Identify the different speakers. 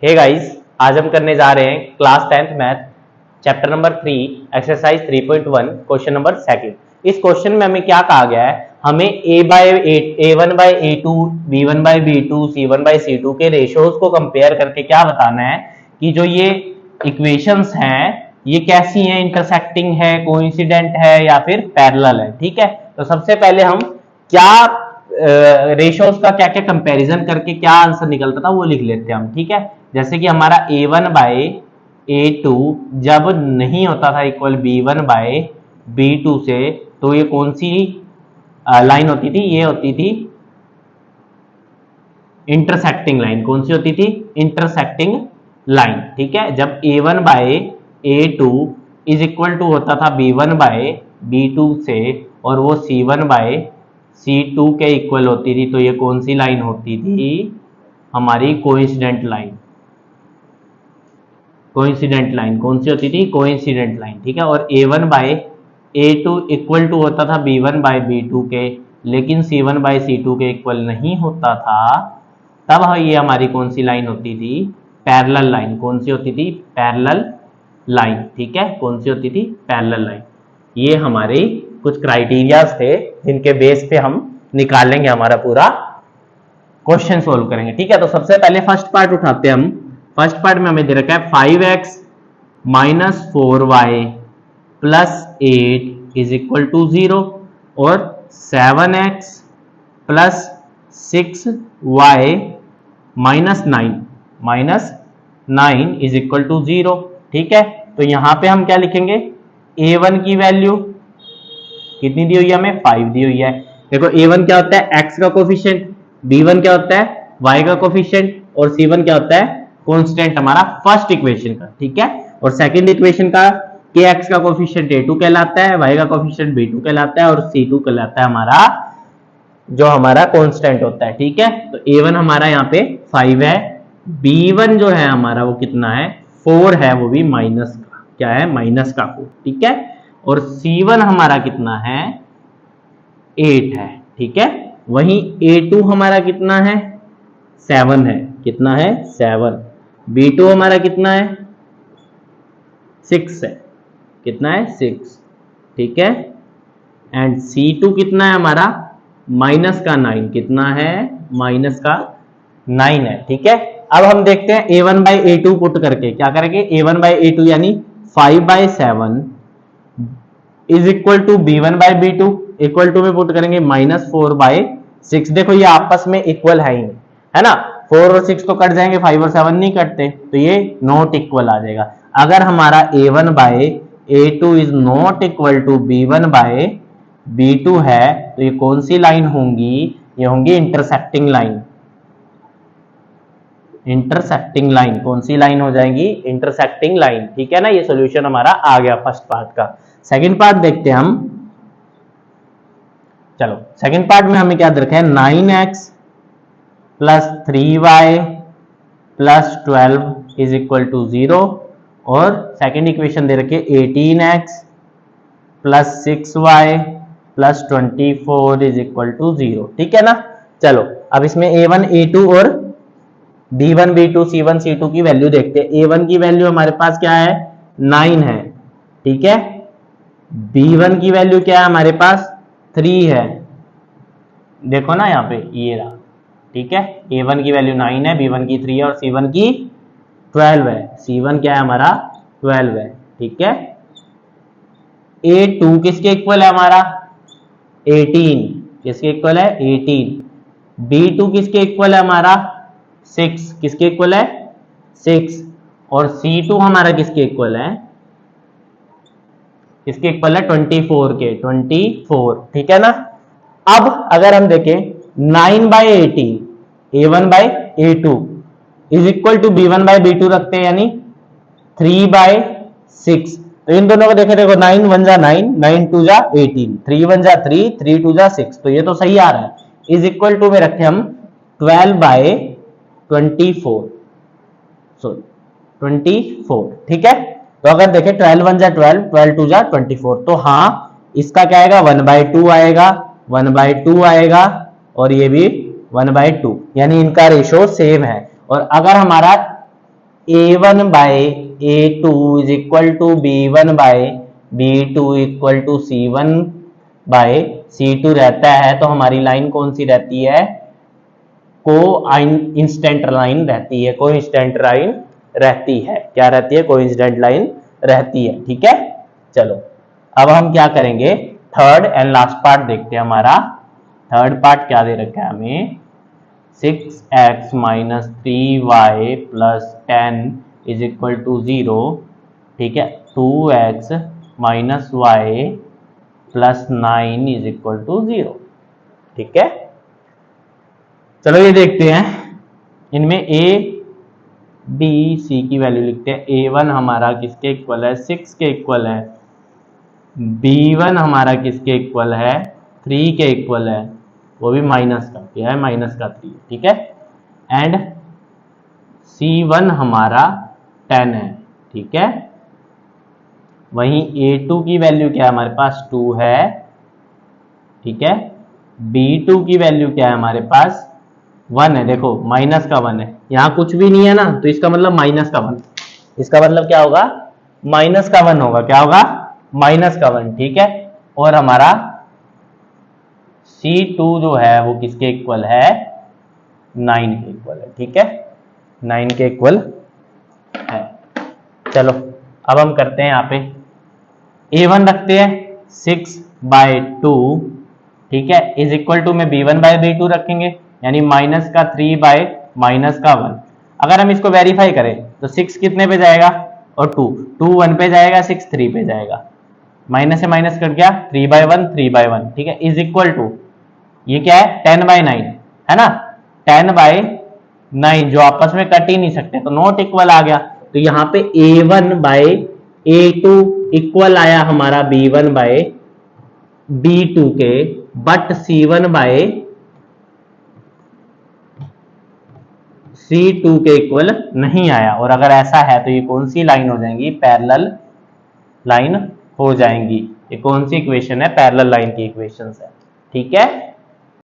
Speaker 1: Hey guys, आज हम करने जा रहे हैं class 10th math chapter number 3 exercise 3.1 question number second. इस क्वेश्चन में हमें क्या कहा गया है, हमें a1 by a2 b1 by b2 c1 by c2 के रेशियोज को कंपेयर करके क्या बताना है कि जो ये इक्वेशंस हैं ये कैसी हैं, इंटरसेक्टिंग है, कोइंसिडेंट है या फिर पैरेलल है। ठीक है, तो सबसे पहले हम क्या रेशियोज का क्या क्या कंपैरिजन करके क्या आंसर निकलता था वो लिख लेते हैं हम। ठीक है, जैसे कि हमारा a1 बाय a2 जब नहीं होता था इक्वल b1 बाय b2 से, तो ये कौन सी लाइन होती थी, ये होती थी इंटरसेक्टिंग लाइन। कौन सी होती थी? Intersecting line. ठीक है, जब a1 by a2 is equal to होता था b1 बाय b2 से और वो c1 बाय c2 के इक्वल होती थी, तो ये कौन सी लाइन होती थी? हमारी कोइंसिडेंट लाइन। कोइंसिडेंट लाइन कौन सी होती थी? Coincident line. ठीक है, और a1 by a2 equal to होता था b1 बाय b2 के, लेकिन c1 बाय c2 के इक्वल नहीं होता था, तब ये हमारी कौन सी लाइन होती थी? Parallel line. कौन सी होती थी? Parallel line. ठीक है, कौन सी होती थी? Parallel line. ये हमारे कुछ क्राइटेरियाज थे जिनके बेस पे हम निकालेंगे, हमारा पूरा क्वेश्चन सोल्व करेंगे। ठीक है, तो सबसे पहले फर्स्ट पार्ट उठाते हैं हम। फर्स्ट पार्ट में हमें दे रखा है 5x minus 4y plus 8 is equal to 0 और 7x plus 6y minus 9 is equal to 0। ठीक है, तो यहां पे हम क्या लिखेंगे? a1 की वैल्यू कितनी दी हुई है? हमें 5 दी हुई है। देखो a1 क्या होता है? x का कोफिशिएंट, b1 क्या होता है? y का कोफिशिएंट और c1 क्या होता है? कांस्टेंट हमारा फर्स्ट इक्वेशन का। ठीक है, और सेकंड इक्वेशन का kx का कोफिशिएंट a2 कहलाता है, y का कोफिशिएंट b2 कहलाता है और c2 कहलाता है हमारा जो हमारा कांस्टेंट होता है। ठीक है, तो a1 हमारा यहाँ पे 5 है, b1 जो है हमारा वो कितना है? 4 है, वो भी माइनस का। क्या है? माइनस का 4। ठीक है, और c1 हमारा कितना है? 8 है। ठीक है, वहीं a2 हमारा कितना है? 7 है। कितना है? 7। b2 हमारा कितना है? 6 है। कितना है? 6। ठीक है, एंड c2 कितना है हमारा? माइनस का 9। कितना है? माइनस का 9 है। ठीक है, अब हम देखते हैं a1 बाई a2 पुट करके क्या करेंगे। a1 बाई a2 यानी 5 by 7 is equal to b1 by b2, equal to में पुट करेंगे माइनस 4 बाई 6। देखो ये आपस में इक्वल है ही, है ना। 4 और 6 तो कट जाएंगे, 5 और 7 नहीं कटते, तो ये नॉट इक्वल आ जाएगा। अगर हमारा a1 by a2 is not equal to b1 by b2 है, तो ये कौन सी लाइन होंगी? ये होंगी इंटरसेक्टिंग लाइन। इंटरसेक्टिंग लाइन कौन सी लाइन हो जाएगी? Intersecting line. ठीक है ना, ये सॉल्यूशन हमारा आ गया फर्स्ट पार्ट का। सेकंड पार्ट देखते हैं हम। चलो सेकंड पार्ट में हमें क्या दे रखा है? 9x plus 3y plus 12 is equal to 0 और सेकंड इक्वेशन दे रखे 18x plus 6y plus 24 is equal to 0। ठीक है ना। चलो अब इसमें a1 a2 और b1 b2 c1 c2 की वैल्यू देखते हैं। a1 की वैल्यू हमारे पास क्या है? 9 है। ठीक है, b1 की वैल्यू क्या है हमारे पास? 3 है। देखो ना यहाँ पे ये रहा। ठीक है, a1 की वैल्यू 9 है, b1 की 3 है और c1 की 12 है। c1 क्या है हमारा? 12 है। ठीक है, a2 किसके इक्वल है हमारा? 18। किसके इक्वल है? 18। b2 किसके इक्वल है हमारा? 6। किसके इक्वल है? 6। और c2 हमारा किसके इक्वल है? किसके इक्वल है? 24 के। 24। ठीक है ना। अब अगर हम देखें 9 by 18 a1 by a2 is equal to b1 by b2 रखते हैं, यानी 3 बाई 6। तो इन दोनों को देखें, देखो 9 1 जा 9, 9 2 जा 18, 3 1 जा 3, 3 2 जा 6, तो ये तो सही आ रहा है। इज इक्वल टू में रखे हम 12 बाई 24, सॉरी 24। ठीक है, तो अगर देखें 12 1 जा 12, 12 2 जा 24, तो हाँ इसका क्या आएगा? 1/2 आएगा, 1/2 आएगा और ये भी 1/2, यानी इनका रेशो सेम है। और अगर हमारा A1 by A2 is equal to B1 by B2 equal to C1 by C2 रहता है, तो हमारी लाइन कौन सी रहती है? कोइंसिडेंट लाइन रहती है, कोइंसिडेंट लाइन रहती है। क्या रहती है? कोइंसिडेंट लाइन रहती है। ठीक है, चलो अब हम क्या करेंगे, थर्ड एंड लास्ट पार्ट देखते हैं। हमारा थर्ड पार्ट क्या दे रखा है हमें? 6x minus 3y plus 10 is equal to 0। ठीक है, 2x minus y plus 9 is equal to 0। ठीक है, चलो ये देखते हैं। इनमें a b c की वैल्यू लिखते हैं। a1 हमारा किसके इक्वल है? 6 के इक्वल है। b1 हमारा किसके इक्वल है? 3 के इक्वल है, वो भी माइनस का, क्या है? माइनस का 3। ठीक है, एंड c1 हमारा 10 है। ठीक है, वहीं a2 की वैल्यू क्या है? हमारे पास 2 है। ठीक है, b2 की वैल्यू क्या है? हमारे पास 1 है। देखो माइनस का 1 है, यहां कुछ भी नहीं है ना, तो इसका मतलब माइनस का 1। इसका मतलब क्या होगा? माइनस का 1 होगा। क्या होगा? माइनस का 1। ठीक है, और हमारा C2 जो है वो किसके इक्वल है? 9 के इक्वल है। ठीक है, 9 के इक्वल है। चलो अब हम करते हैं, यहाँ पे A1 रखते हैं 6/2। ठीक है, इज इक्वल टू में B1 बाय B2 रखेंगे, यानी माइनस का 3 बाय माइनस का 1। अगर हम इसको वेरीफाई करें तो 6 कितने पे जाएगा? और 2 1 पे जाएगा, 6 3 पे जाएगा। माइनस से माइनस कट गया, 3/1 3/1। ठीक है, इज इक्वल टू ये क्या है? 10/9 है ना, 10/9 जो आपस में कट ही नहीं सकते, तो नॉट इक्वल आ गया। तो यहाँ पे A1 बाय A2 इक्वल आया हमारा B1 बाय B2 के, बट C1 बाय C2 के इक्वल नहीं आया। और अगर ऐसा है तो ये कौन सी लाइन हो जाएंगी? पैरेलल लाइन हो जाएंगी। ये कौन सी इक्वेशन है? पैरेलल लाइन की इक्वेशन है। ठीक है,